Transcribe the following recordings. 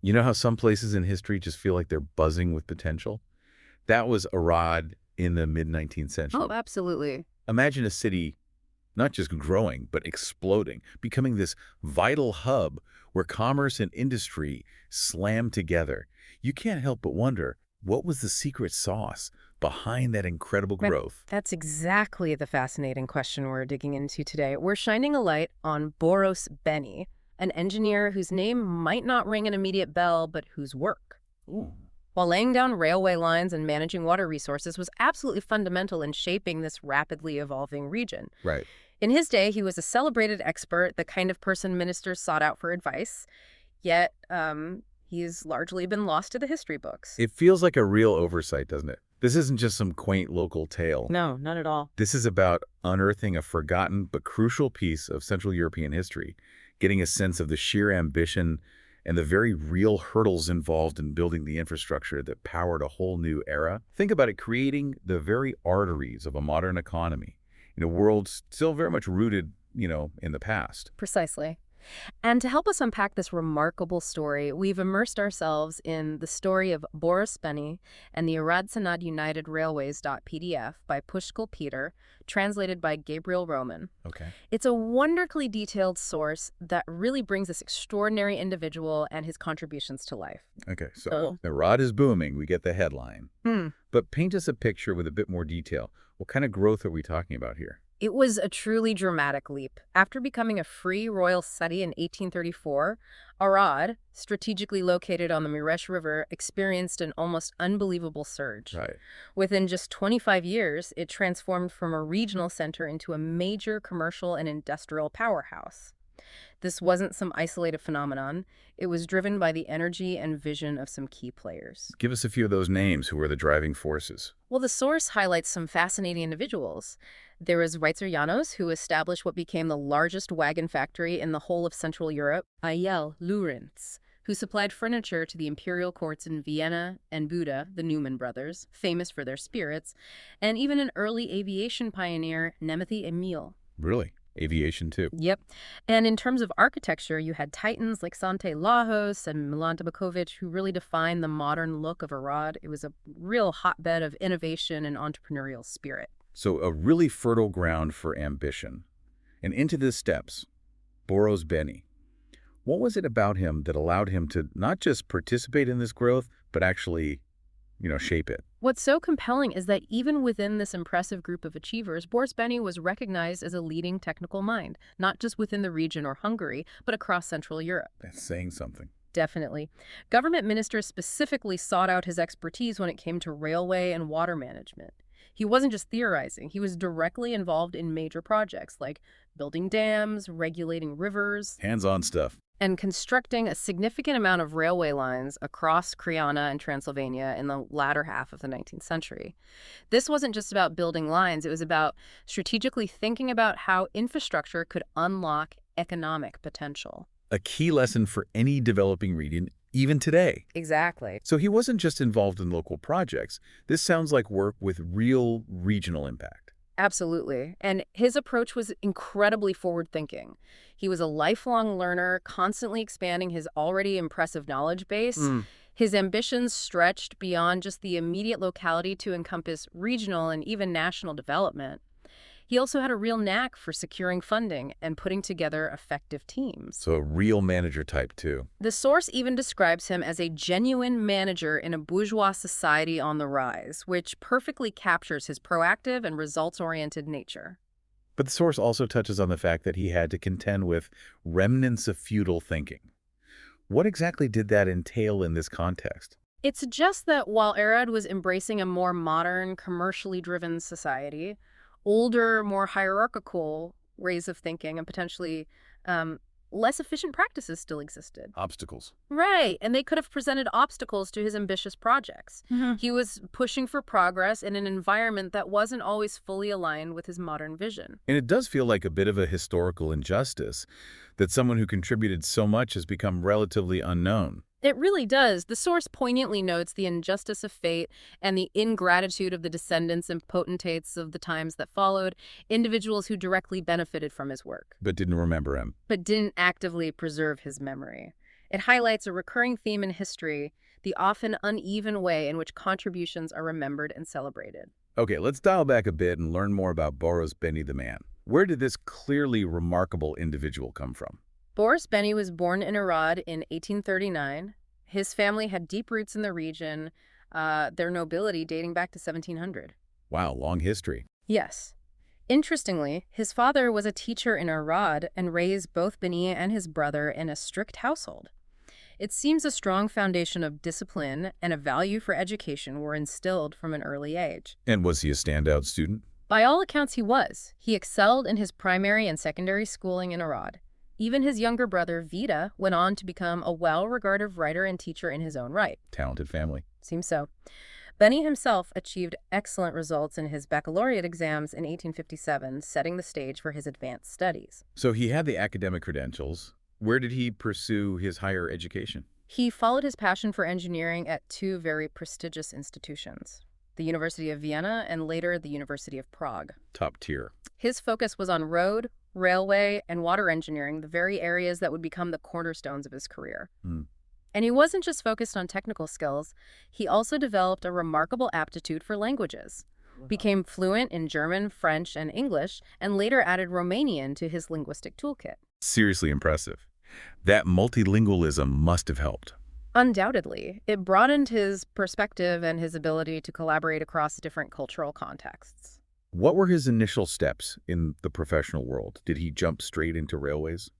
You know how some places in history just feel like they're buzzing with potential? That was Arad in the mid-19th Oh, century. absolutely. Imagine a city not just growing, but exploding, becoming this vital hub where commerce and industry slam together. You can't help but wonder, what was the secret sauce behind that incredible Right. growth? That's exactly the fascinating question we're digging into today. We're shining a light on Boros Béni, an engineer whose name might not ring an immediate bell, but whose work, Ooh. while laying down railway lines and managing water resources, was absolutely fundamental in shaping this rapidly evolving region. Right. In his day, he was a celebrated expert, the kind of person ministers sought out for advice, yet he's largely been lost to the history books. It feels like a real oversight, doesn't it? This isn't just some quaint local tale. No, not at all. This is about unearthing a forgotten but crucial piece of Central European history, getting a sense of the sheer ambition and the very real hurdles involved in building the infrastructure that powered a whole new era. Think about it, creating the very arteries of a modern economy in a world still very much rooted, in the past. Precisely. And to help us unpack this remarkable story, we've immersed ourselves in the story of Boris Benny and the Arad-Cenad United Railways.pdf by Pushkal Peter, translated by Gabriel Roman. Okay. It's a wonderfully detailed source that really brings this extraordinary individual and his contributions to life. Okay, so Oh. the rod is booming. We get the headline. Hmm. But paint us a picture with a bit more detail. What kind of growth are we talking about here? It was a truly dramatic leap. After becoming a free royal city in 1834, Arad, strategically located on the Muresh River, experienced an almost unbelievable surge. Right. Within just 25 years, it transformed from a regional center into a major commercial and industrial powerhouse. This wasn't some isolated phenomenon. It was driven by the energy and vision of some key players. Give us a few of those names who were the driving forces. Well, the source highlights some fascinating individuals. There was Reitzer Janos, who established what became the largest wagon factory in the whole of Central Europe, Ayel Lorenz, who supplied furniture to the imperial courts in Vienna and Buda, the Neumann brothers, famous for their spirits, and even an early aviation pioneer, Nemethi Emil. Really? Aviation, too. Yep. And in terms of architecture, you had titans like Sante Lajos and Milan Tabakovic who really defined the modern look of Arad. It was a real hotbed of innovation and entrepreneurial spirit. So a really fertile ground for ambition. And into the steps, Boros Béni. What was it about him that allowed him to not just participate in this growth, but actually, shape it? What's so compelling is that even within this impressive group of achievers, Boris Béni was recognized as a leading technical mind, not just within the region or Hungary, but across Central Europe. That's saying something. Definitely. Government ministers specifically sought out his expertise when it came to railway and water management. He wasn't just theorizing, he was directly involved in major projects like building dams, regulating rivers, Hands-on stuff. and constructing a significant amount of railway lines across Kriana and Transylvania in the latter half of the 19th century. This wasn't just about building lines, it was about strategically thinking about how infrastructure could unlock economic potential. A key lesson for any developing region, even today. Exactly. So he wasn't just involved in local projects. This sounds like work with real regional impact. Absolutely. And his approach was incredibly forward-thinking. He was a lifelong learner, constantly expanding his already impressive knowledge base. His ambitions stretched beyond just the immediate locality to encompass regional and even national development. He also had a real knack for securing funding and putting together effective teams. So a real manager type, too. The source even describes him as a genuine manager in a bourgeois society on the rise, which perfectly captures his proactive and results-oriented nature. But the source also touches on the fact that he had to contend with remnants of feudal thinking. What exactly did that entail in this context? It suggests that while Arad was embracing a more modern, commercially driven society, older, more hierarchical ways of thinking and potentially less efficient practices still existed. Obstacles. Right, and they could have presented obstacles to his ambitious projects. He was pushing for progress in an environment that wasn't always fully aligned with his modern vision. And it does feel like a bit of a historical injustice that someone who contributed so much has become relatively unknown. It really does. The source poignantly notes the injustice of fate and the ingratitude of the descendants and potentates of the times that followed, individuals who directly benefited from his work, But didn't remember him. but didn't actively preserve his memory. It highlights a recurring theme in history, the often uneven way in which contributions are remembered and celebrated. Okay, let's dial back a bit and learn more about Boros Béni the man. Where did this clearly remarkable individual come from? Boris Béni was born in Arad in 1839. His family had deep roots in the region, their nobility dating back to 1700. Wow, long history. Yes. Interestingly, his father was a teacher in Arad and raised both Béni and his brother in a strict household. It seems a strong foundation of discipline and a value for education were instilled from an early age. And was he a standout student? By all accounts, he was. He excelled in his primary and secondary schooling in Arad. Even his younger brother, Vida, went on to become a well-regarded writer and teacher in his own right. Talented family. Seems so. Béni himself achieved excellent results in his baccalaureate exams in 1857, setting the stage for his advanced studies. So he had the academic credentials. Where did he pursue his higher education? He followed his passion for engineering at two very prestigious institutions, the University of Vienna and later the University of Prague. Top tier. His focus was on road, railway, and water engineering, the very areas that would become the cornerstones of his career. And he wasn't just focused on technical skills, he also developed a remarkable aptitude for languages, became fluent in German, French, and English, and later added Romanian to his linguistic toolkit. Seriously impressive. That multilingualism must have helped. Undoubtedly, it broadened his perspective and his ability to collaborate across different cultural contexts. What were his initial steps in the professional world? Did he jump straight into railways?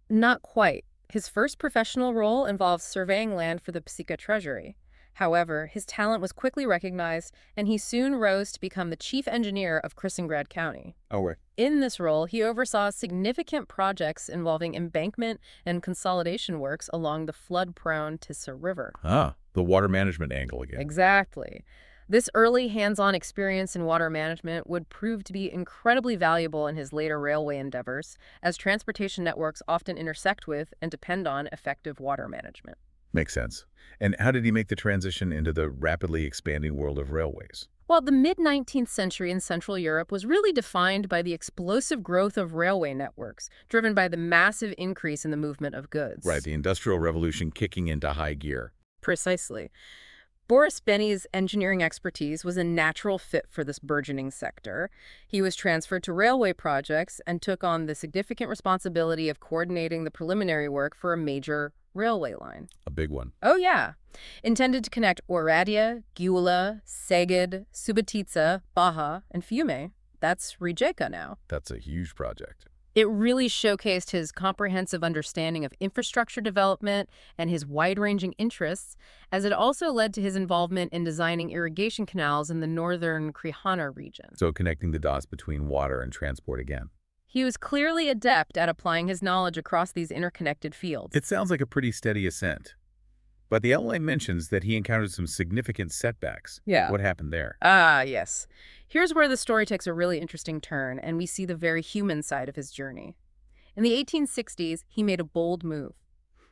Not quite. His first professional role involved surveying land for the Psica Treasury. However, his talent was quickly recognized, and he soon rose to become the chief engineer of Kristinegrad County. Oh, right. In this role, he oversaw significant projects involving embankment and consolidation works along the flood-prone Tisa River. Ah, the water management angle again. Exactly. This early hands-on experience in water management would prove to be incredibly valuable in his later railway endeavors, as transportation networks often intersect with and depend on effective water management. Makes sense. And how did he make the transition into the rapidly expanding world of railways? Well, the mid-19th century in Central Europe was really defined by the explosive growth of railway networks, driven by the massive increase in the movement of goods. Right, the Industrial Revolution kicking into high gear. Precisely. Boris Béni's engineering expertise was a natural fit for this burgeoning sector. He was transferred to railway projects and took on the significant responsibility of coordinating the preliminary work for a major railway line. A big one. Oh, yeah. Intended to connect Oradea, Gyula, Szeged, Subotica, Baja, and Fiume. That's Rijeka now. That's a huge project. It really showcased his comprehensive understanding of infrastructure development and his wide-ranging interests, as it also led to his involvement in designing irrigation canals in the northern Krihana region. So connecting the dots between water and transport again. He was clearly adept at applying his knowledge across these interconnected fields. It sounds like a pretty steady ascent. But the outline mentions that he encountered some significant setbacks. Yeah. What happened there? Ah, yes. Here's where the story takes a really interesting turn, and we see the very human side of his journey. In the 1860s, he made a bold move.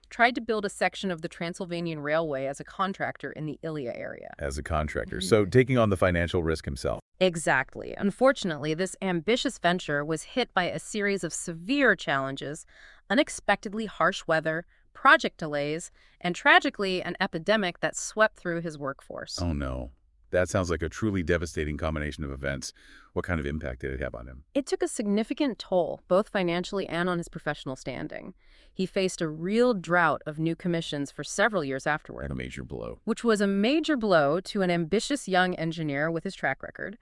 Tried to build a section of the Transylvanian Railway as a contractor in the Ilia area. As a contractor. So taking on the financial risk himself. Exactly. Unfortunately, this ambitious venture was hit by a series of severe challenges, unexpectedly harsh weather, project delays, and tragically, an epidemic that swept through his workforce. Oh, no. That sounds like a truly devastating combination of events. What kind of impact did it have on him? It took a significant toll, both financially and on his professional standing. He faced a real drought of new commissions for several years afterward. A major blow. Which was a major blow to an ambitious young engineer with his track record.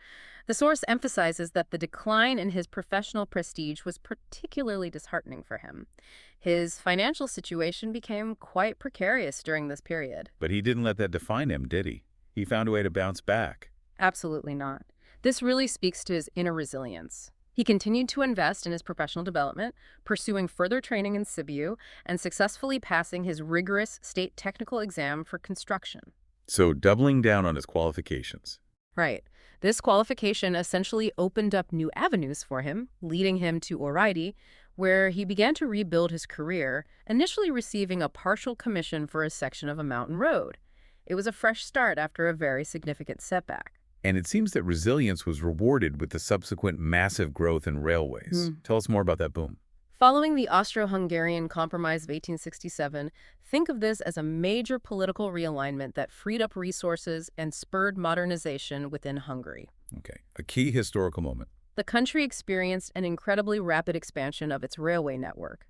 The source emphasizes that the decline in his professional prestige was particularly disheartening for him. His financial situation became quite precarious during this period. But he didn't let that define him, did he? He found a way to bounce back. Absolutely not. This really speaks to his inner resilience. He continued to invest in his professional development, pursuing further training in Sibiu, and successfully passing his rigorous state technical exam for construction. So doubling down on his qualifications. Right. This qualification essentially opened up new avenues for him, leading him to Oraidi, where he began to rebuild his career, initially receiving a partial commission for a section of a mountain road. It was a fresh start after a very significant setback. And it seems that resilience was rewarded with the subsequent massive growth in railways. Tell us more about that boom. Following the Austro-Hungarian Compromise of 1867, think of this as a major political realignment that freed up resources and spurred modernization within Hungary. Okay, a key historical moment. The country experienced an incredibly rapid expansion of its railway network.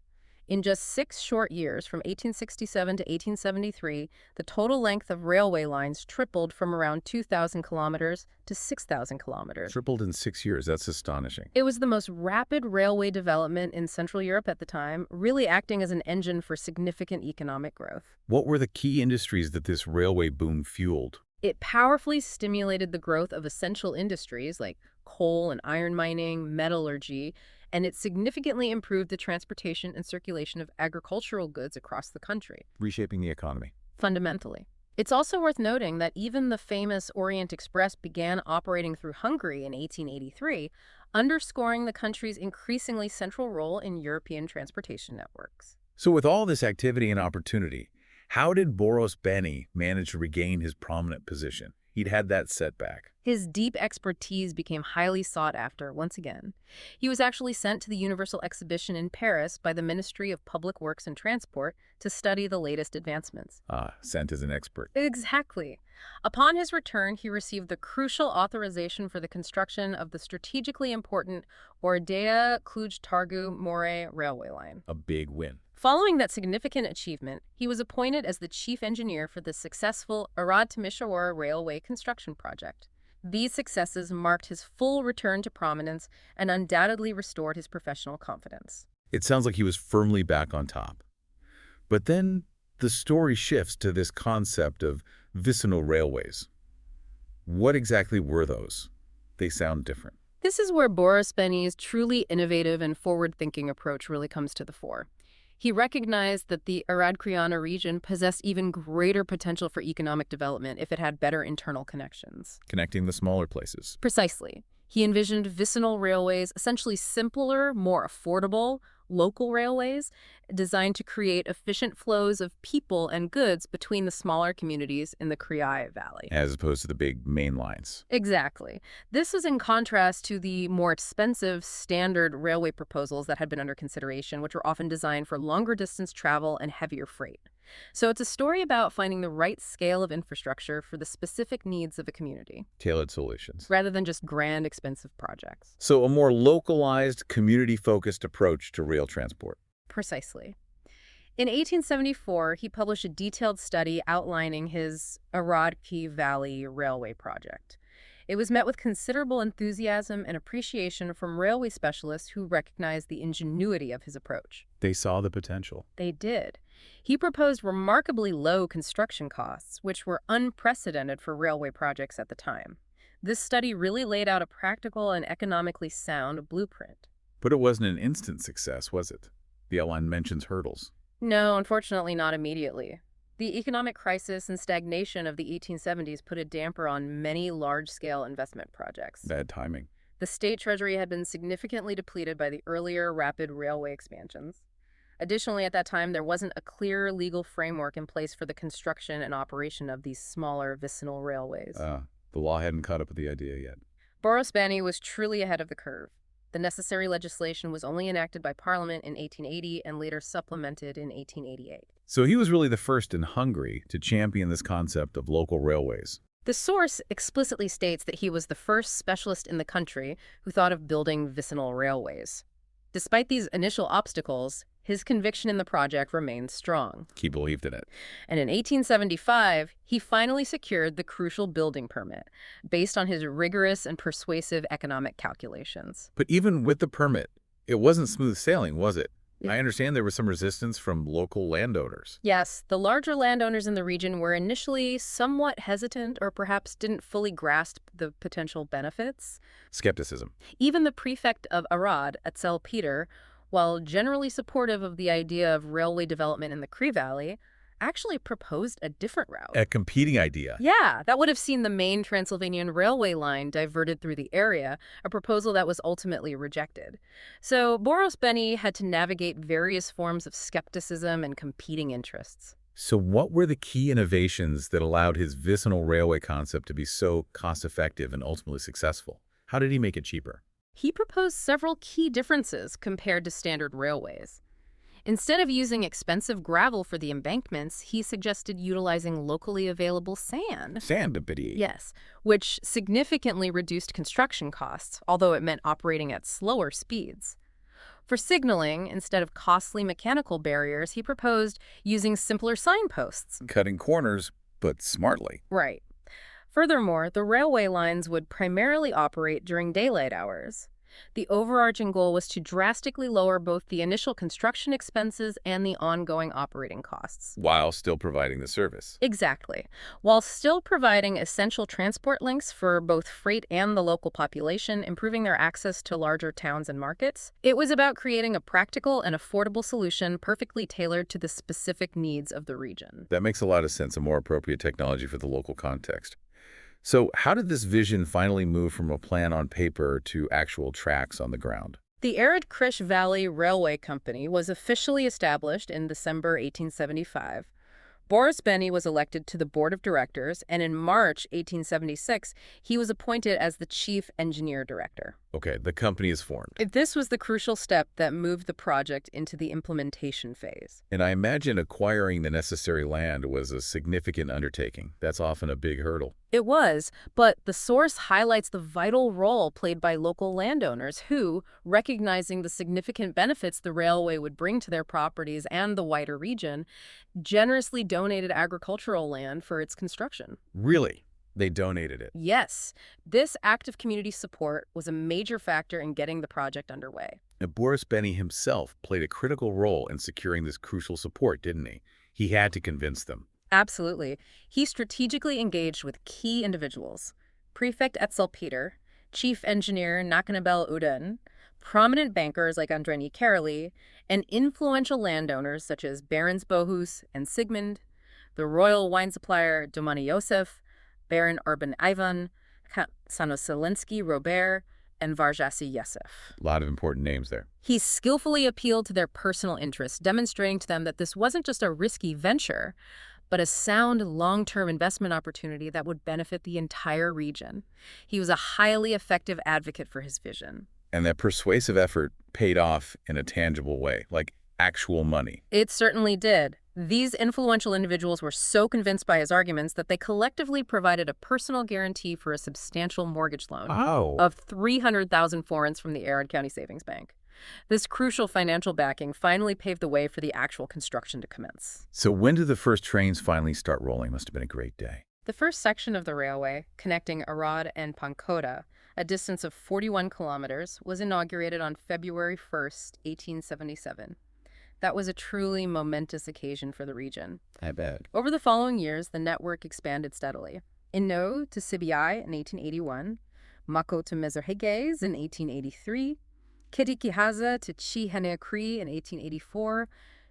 In just 6 short years, from 1867 to 1873, the total length of railway lines tripled from around 2,000 kilometers to 6,000 kilometers. Tripled in 6 years. That's astonishing. It was the most rapid railway development in Central Europe at the time, really acting as an engine for significant economic growth. What were the key industries that this railway boom fueled? It powerfully stimulated the growth of essential industries like coal and iron mining, metallurgy, and it significantly improved the transportation and circulation of agricultural goods across the country. Reshaping the economy. Fundamentally. It's also worth noting that even the famous Orient Express began operating through Hungary in 1883, underscoring the country's increasingly central role in European transportation networks. So with all this activity and opportunity, how did Boros Béni manage to regain his prominent position? He'd had that setback. His deep expertise became highly sought after once again. He was actually sent to the Universal Exhibition in Paris by the Ministry of Public Works and Transport to study the latest advancements. Sent as an expert. Exactly. Upon his return, he received the crucial authorization for the construction of the strategically important Oradea-Cluj-Targu-Moray railway line. A big win. Following that significant achievement, he was appointed as the chief engineer for the successful Arad-Cenad railway construction project. These successes marked his full return to prominence and undoubtedly restored his professional confidence. It sounds like he was firmly back on top. But then the story shifts to this concept of vicinal railways. What exactly were those? They sound different. This is where Boros Béni's truly innovative and forward-thinking approach really comes to the fore. He recognized that the Arad-Cenad region possessed even greater potential for economic development if it had better internal connections. Connecting the smaller places. Precisely. He envisioned vicinal railways, essentially simpler, more affordable, local railways, designed to create efficient flows of people and goods between the smaller communities in the Criai Valley. As opposed to the big main lines. Exactly. This is in contrast to the more expensive standard railway proposals that had been under consideration, which were often designed for longer distance travel and heavier freight. So it's a story about finding the right scale of infrastructure for the specific needs of a community. Tailored solutions. Rather than just grand, expensive projects. So a more localized, community-focused approach to rail transport. Precisely. In 1874, he published a detailed study outlining his Arad-Cenad Valley Railway project. It was met with considerable enthusiasm and appreciation from railway specialists who recognized the ingenuity of his approach. They saw the potential. They did. He proposed remarkably low construction costs, which were unprecedented for railway projects at the time. This study really laid out a practical and economically sound blueprint. But it wasn't an instant success, was it? The outline mentions hurdles. No, unfortunately not immediately. The economic crisis and stagnation of the 1870s put a damper on many large-scale investment projects. Bad timing. The state treasury had been significantly depleted by the earlier rapid railway expansions. Additionally, at that time, there wasn't a clear legal framework in place for the construction and operation of these smaller vicinal railways. The law hadn't caught up with the idea yet. Boros Béni was truly ahead of the curve. The necessary legislation was only enacted by Parliament in 1880 and later supplemented in 1888. So he was really the first in Hungary to champion this concept of local railways. The source explicitly states that he was the first specialist in the country who thought of building vicinal railways. Despite these initial obstacles, his conviction in the project remained strong. He believed in it. And in 1875, he finally secured the crucial building permit, based on his rigorous and persuasive economic calculations. But even with the permit, it wasn't smooth sailing, was it? Yeah. I understand there was some resistance from local landowners. Yes, the larger landowners in the region were initially somewhat hesitant or perhaps didn't fully grasp the potential benefits. Skepticism. Even the prefect of Arad, Atzel Peter, while generally supportive of the idea of railway development in the Kri Valley, actually proposed a different route. A competing idea. Yeah, that would have seen the main Transylvanian railway line diverted through the area, a proposal that was ultimately rejected. So Boros Béni had to navigate various forms of skepticism and competing interests. So what were the key innovations that allowed his vicinal railway concept to be so cost-effective and ultimately successful? How did he make it cheaper? he proposed several key differences compared to standard railways. Instead of using expensive gravel for the embankments, he suggested utilizing locally available sand. Serendipity. Yes, which significantly reduced construction costs, although it meant operating at slower speeds. For signaling, instead of costly mechanical barriers, he proposed using simpler signposts. Cutting corners, but smartly. Right. Furthermore, the railway lines would primarily operate during daylight hours. The overarching goal was to drastically lower both the initial construction expenses and the ongoing operating costs. While still providing the service. Exactly. While still providing essential transport links for both freight and the local population, improving their access to larger towns and markets, it was about creating a practical and affordable solution perfectly tailored to the specific needs of the region. That makes a lot of sense, a more appropriate technology for the local context. So how did this vision finally move from a plan on paper to actual tracks on the ground? The Arad-Krish Valley Railway Company was officially established in December 1875. Boros Béni was elected to the board of directors, and in March 1876, he was appointed as the chief engineer director. Okay, the company is formed. This was the crucial step that moved the project into the implementation phase. And I imagine acquiring the necessary land was a significant undertaking. That's often a big hurdle. It was, but the source highlights the vital role played by local landowners who, recognizing the significant benefits the railway would bring to their properties and the wider region, generously donated agricultural land for its construction. Really? They donated it. Yes, this act of community support was a major factor in getting the project underway. And Boros Béni himself played a critical role in securing this crucial support, didn't he? He had to convince them. Absolutely. He strategically engaged with key individuals: Prefect Etzel-Peter, Chief Engineer Nakanabel Uden, prominent bankers like Andreni Karoli, and influential landowners such as Barons Bohus and Sigmund, the royal wine supplier Domani Yosef, Baron Urban Ivan, Sanoselensky Robert, and Varjasi Yosef. A lot of important names there. He skillfully appealed to their personal interests, demonstrating to them that this wasn't just a risky venture, but a sound long-term investment opportunity that would benefit the entire region. He was a highly effective advocate for his vision. And that persuasive effort paid off in a tangible way, like actual money. It certainly did. These influential individuals were so convinced by his arguments that they collectively provided a personal guarantee for a substantial mortgage loan of 300,000 forints from the Arad County Savings Bank. This crucial financial backing finally paved the way for the actual construction to commence. So when did the first trains finally start rolling? Must have been a great day. The first section of the railway, connecting Arad and Pankota, a distance of 41 kilometers, was inaugurated on February 1st, 1877. That was a truly momentous occasion for the region. I bet. Over the following years, the network expanded steadily. Inno to Sibiai in 1881, Mako to Mezerheges in 1883, Kitikihaza to Chihanekri in 1884,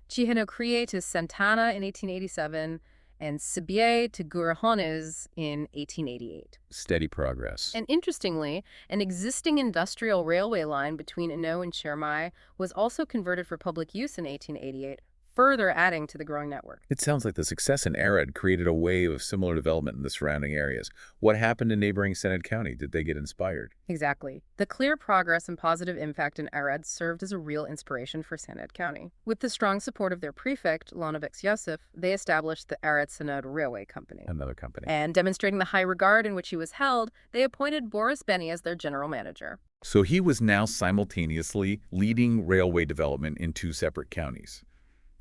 Chihanekri to Santana in 1887, and Sibier to Gurahones in 1888. Steady progress. And interestingly, an existing industrial railway line between Inno and Chermai was also converted for public use in 1888, further adding to the growing network. It sounds like the success in Arad created a wave of similar development in the surrounding areas. What happened in neighboring Cenad County? Did they get inspired? Exactly. The clear progress and positive impact in Arad served as a real inspiration for Cenad County. With the strong support of their prefect, Lonovex Yosef, they established the Arad-Cenad Railway Company. Another company. And demonstrating the high regard in which he was held, they appointed Boros Béni as their general manager. So he was now simultaneously leading railway development in two separate counties.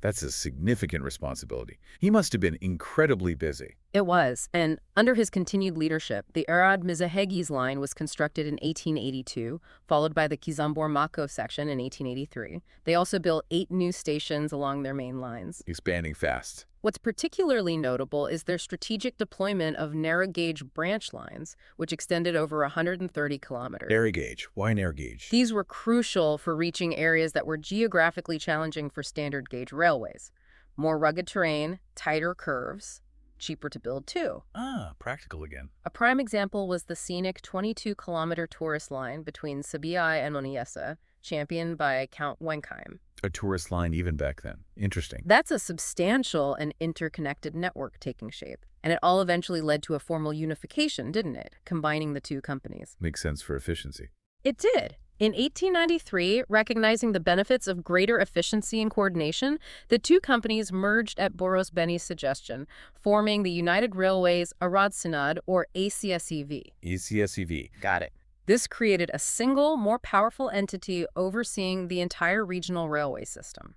That's a significant responsibility. He must have been incredibly busy. It was, and under his continued leadership, the Arad-Mizahegis line was constructed in 1882, followed by the Kizambor-Mako section in 1883. They also built 8 new stations along their main lines. Expanding fast. What's particularly notable is their strategic deployment of narrow-gauge branch lines, which extended over 130 kilometers. Narrow gauge. Why narrow gauge? These were crucial for reaching areas that were geographically challenging for standard gauge railways. More rugged terrain, tighter curves, cheaper to build too. Ah, practical again. A prime example was the scenic 22-kilometer tourist line between Sibiai and Oniesa, championed by Count Wenkheim. A tourist line even back then. Interesting. That's a substantial and interconnected network taking shape. And it all eventually led to a formal unification, didn't it? Combining the two companies. Makes sense for efficiency. It did. In 1893, recognizing the benefits of greater efficiency and coordination, the two companies merged at Boros Béni's suggestion, forming the United Railways Arad-Cenad, or ACSEV. ECSEV. Got it. This created a single, more powerful entity overseeing the entire regional railway system.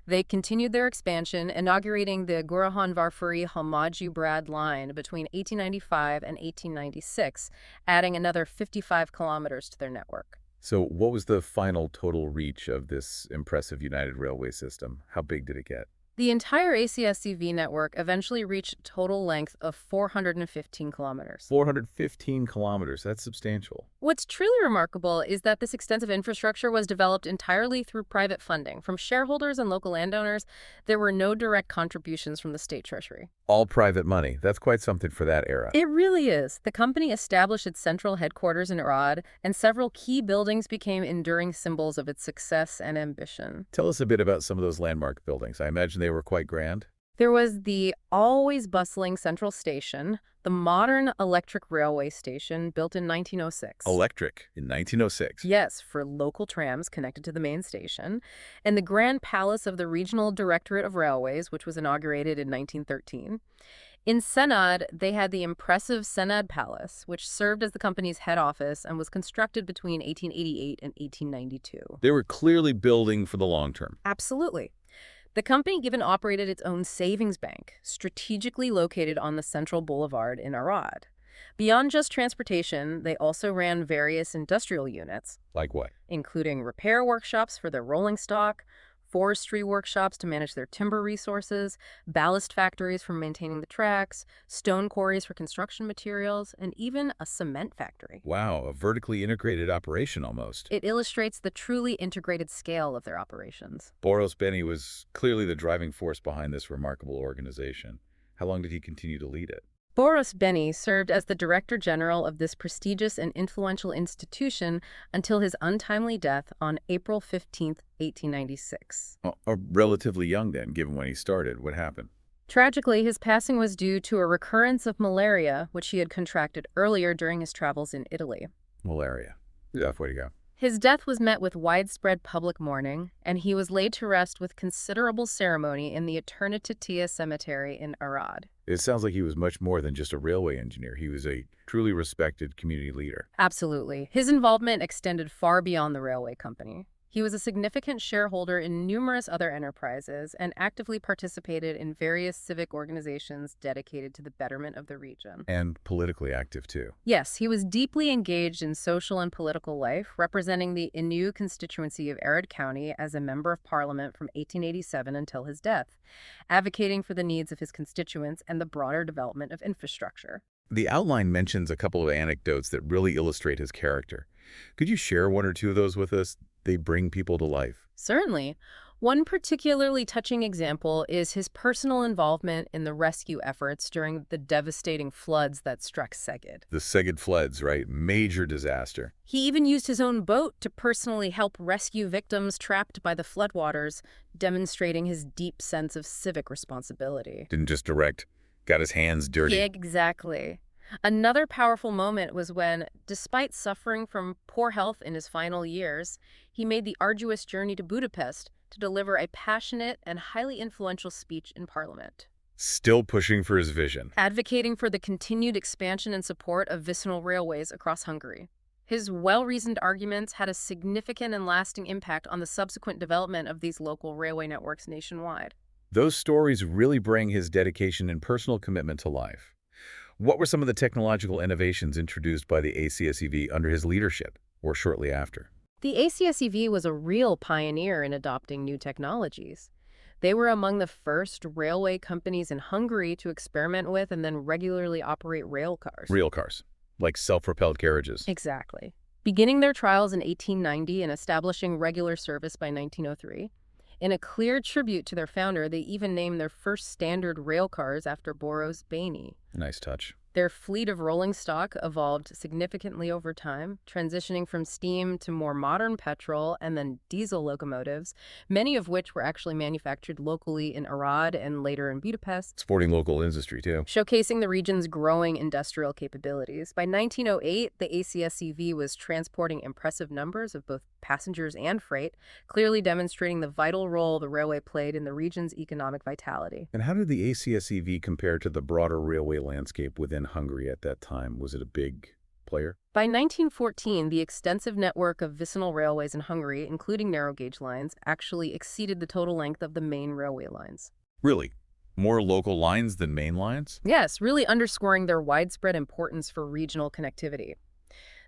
They continued their expansion, inaugurating the Gurahon-Varfuri-Hamaju-Brad line between 1895 and 1896, adding another 55 kilometers to their network. So what was the final total reach of this impressive United Railway system? How big did it get? The entire ACSCV network eventually reached a total length of 415 kilometers. 415 kilometers. That's substantial. What's truly remarkable is that this extensive infrastructure was developed entirely through private funding. From shareholders and local landowners, there were no direct contributions from the state treasury. All private money. That's quite something for that era. It really is. The company established its central headquarters in Arad, and several key buildings became enduring symbols of its success and ambition. Tell us a bit about some of those landmark buildings. I imagine they were quite grand. There was the always bustling Central Station, the modern electric railway station built in 1906. Electric in 1906. Yes, for local trams connected to the main station, and the Grand Palace of the Regional Directorate of Railways, which was inaugurated in 1913. In Cenad, they had the impressive Cenad Palace, which served as the company's head office and was constructed between 1888 and 1892. They were clearly building for the long term. Absolutely. The company even operated its own savings bank, strategically located on the central boulevard in Arad. Beyond just transportation, they also ran various industrial units, Like what? including repair workshops for their rolling stock, forestry workshops to manage their timber resources, ballast factories for maintaining the tracks, stone quarries for construction materials, and even a cement factory. Wow, a vertically integrated operation almost. It illustrates the truly integrated scale of their operations. Boros Béni was clearly the driving force behind this remarkable organization. How long did he continue to lead it? Boros Béni served as the Director General of this prestigious and influential institution until his untimely death on April 15, 1896. Relatively young then, given when he started. What happened? Tragically, his passing was due to a recurrence of malaria, which he had contracted earlier during his travels in Italy. Malaria. Tough way to go. His death was met with widespread public mourning, and he was laid to rest with considerable ceremony in the Eternitatea Cemetery in Arad. It sounds like he was much more than just a railway engineer. He was a truly respected community leader. Absolutely. His involvement extended far beyond the railway company. He was a significant shareholder in numerous other enterprises and actively participated in various civic organizations dedicated to the betterment of the region. And politically active, too. Yes, he was deeply engaged in social and political life, representing the Innu constituency of Arad County as a member of parliament from 1887 until his death, advocating for the needs of his constituents and the broader development of infrastructure. The outline mentions a couple of anecdotes that really illustrate his character. Could you share one or two of those with us? They bring people to life. Certainly. One particularly touching example is his personal involvement in the rescue efforts during the devastating floods that struck Szeged. The Szeged floods, right? Major disaster. He even used his own boat to personally help rescue victims trapped by the floodwaters, demonstrating his deep sense of civic responsibility. Didn't just direct, got his hands dirty. Yeah, exactly. Another powerful moment was when, despite suffering from poor health in his final years, he made the arduous journey to Budapest to deliver a passionate and highly influential speech in Parliament. Still pushing for his vision. Advocating for the continued expansion and support of vicinal railways across Hungary. His well-reasoned arguments had a significant and lasting impact on the subsequent development of these local railway networks nationwide. Those stories really bring his dedication and personal commitment to life. What were some of the technological innovations introduced by the ACSEV under his leadership, or shortly after? The ACSEV was a real pioneer in adopting new technologies. They were among the first railway companies in Hungary to experiment with and then regularly operate rail cars. Real cars, like self-propelled carriages. Exactly. Beginning their trials in 1890 and establishing regular service by 1903. In a clear tribute to their founder, they even named their first standard rail cars after Boros Béni. Nice touch. Their fleet of rolling stock evolved significantly over time, transitioning from steam to more modern petrol and then diesel locomotives, many of which were actually manufactured locally in Arad and later in Budapest, Supporting local industry, too. showcasing the region's growing industrial capabilities. By 1908, the ACSCV was transporting impressive numbers of both passengers and freight, clearly demonstrating the vital role the railway played in the region's economic vitality. And how did the ACSEV compare to the broader railway landscape within Hungary at that time? Was it a big player? By 1914, the extensive network of vicinal railways in Hungary, including narrow-gauge lines, actually exceeded the total length of the main railway lines. Really? More local lines than main lines? Yes, really underscoring their widespread importance for regional connectivity.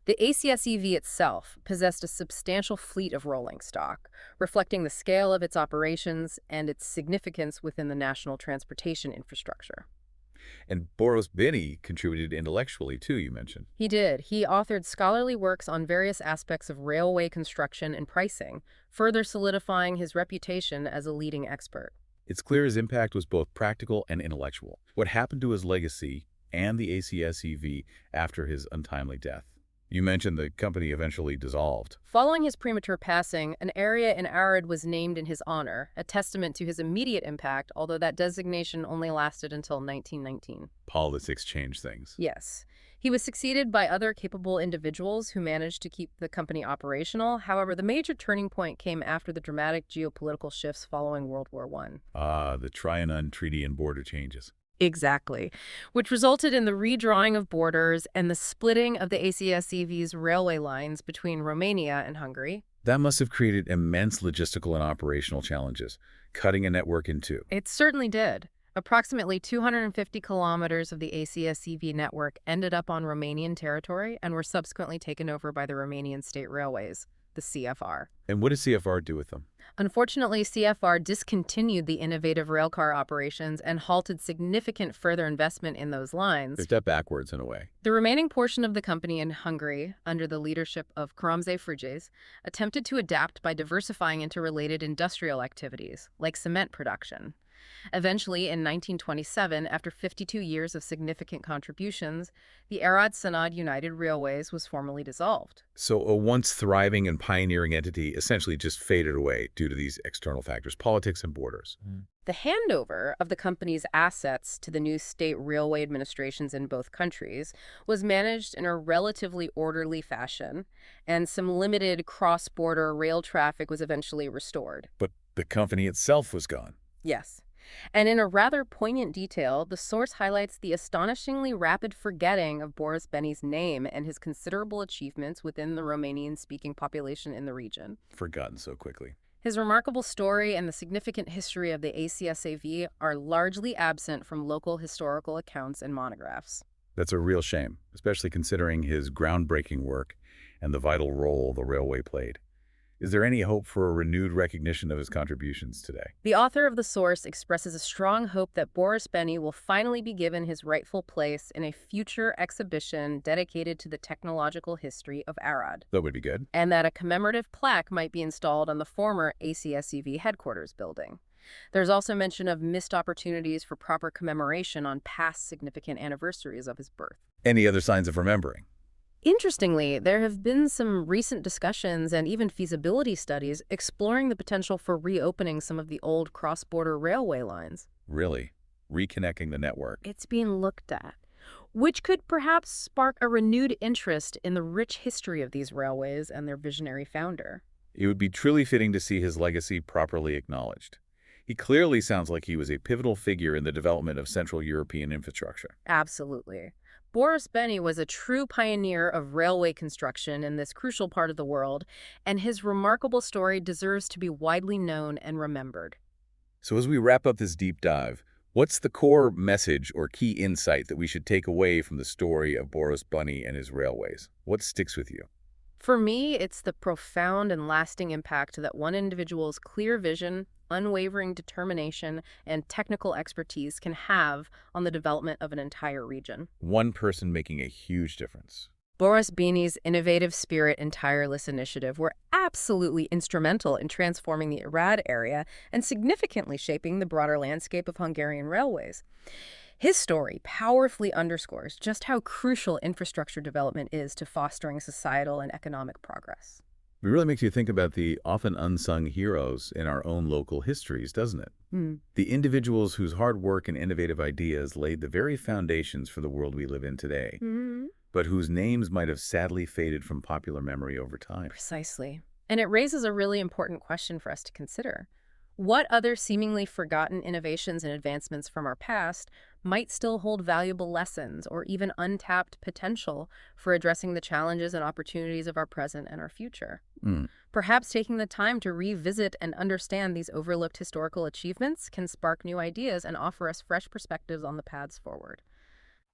The ACSEV itself possessed a substantial fleet of rolling stock, reflecting the scale of its operations and its significance within the national transportation infrastructure. And Boros Béni contributed intellectually, too, you mentioned. He did. He authored scholarly works on various aspects of railway construction and pricing, further solidifying his reputation as a leading expert. It's clear his impact was both practical and intellectual. What happened to his legacy and the ACSEV after his untimely death? You mentioned the company eventually dissolved. Following his premature passing, an area in Arad was named in his honor, a testament to his immediate impact, although that designation only lasted until 1919. Politics changed things. Yes. He was succeeded by other capable individuals who managed to keep the company operational. However, the major turning point came after the dramatic geopolitical shifts following World War I. Ah, the Trianon Treaty and border changes. Exactly, which resulted in the redrawing of borders and the splitting of the ACSEV's railway lines between Romania and Hungary. That must have created immense logistical and operational challenges, cutting a network in two. It certainly did. Approximately 250 kilometers of the ACSEV network ended up on Romanian territory and were subsequently taken over by the Romanian State Railways, the CFR. And what did CFR do with them? Unfortunately, CFR discontinued the innovative railcar operations and halted significant further investment in those lines. They stepped backwards in a way. The remaining portion of the company in Hungary, under the leadership of Karamzay Frigyes, attempted to adapt by diversifying into related industrial activities, like cement production. Eventually, in 1927, after 52 years of significant contributions, the Arad-Cenad United Railways was formally dissolved. So a once thriving and pioneering entity essentially just faded away due to these external factors, politics and borders. The handover of the company's assets to the new state railway administrations in both countries was managed in a relatively orderly fashion, and some limited cross-border rail traffic was eventually restored. But the company itself was gone. Yes. And in a rather poignant detail, the source highlights the astonishingly rapid forgetting of Boros Béni's name and his considerable achievements within the Romanian-speaking population in the region. Forgotten so quickly. His remarkable story and the significant history of the ACSAV are largely absent from local historical accounts and monographs. That's a real shame, especially considering his groundbreaking work and the vital role the railway played. Is there any hope for a renewed recognition of his contributions today? The author of the source expresses a strong hope that Boros Béni will finally be given his rightful place in a future exhibition dedicated to the technological history of Arad, That would be good. and that a commemorative plaque might be installed on the former ACSEV headquarters building. There's also mention of missed opportunities for proper commemoration on past significant anniversaries of his birth. Any other signs of remembering? Interestingly, there have been some recent discussions and even feasibility studies exploring the potential for reopening some of the old cross-border railway lines. Really? Reconnecting the network? It's being looked at, which could perhaps spark a renewed interest in the rich history of these railways and their visionary founder. It would be truly fitting to see his legacy properly acknowledged. He clearly sounds like he was a pivotal figure in the development of Central European infrastructure. Absolutely. Boros Béni was a true pioneer of railway construction in this crucial part of the world, and his remarkable story deserves to be widely known and remembered. So as we wrap up this deep dive, what's the core message or key insight that we should take away from the story of Boros Béni and his railways? What sticks with you? For me, it's the profound and lasting impact that one individual's clear vision, unwavering determination, and technical expertise can have on the development of an entire region. One person making a huge difference. Boros Béni's innovative spirit and tireless initiative were absolutely instrumental in transforming the Arad area and significantly shaping the broader landscape of Hungarian railways. His story powerfully underscores just how crucial infrastructure development is to fostering societal and economic progress. It really makes you think about the often unsung heroes in our own local histories, doesn't it? Hmm. The individuals whose hard work and innovative ideas laid the very foundations for the world we live in today, Hmm. but whose names might have sadly faded from popular memory over time. Precisely. And it raises a really important question for us to consider. What other seemingly forgotten innovations and advancements from our past might still hold valuable lessons or even untapped potential for addressing the challenges and opportunities of our present and our future? Mm. Perhaps taking the time to revisit and understand these overlooked historical achievements can spark new ideas and offer us fresh perspectives on the paths forward.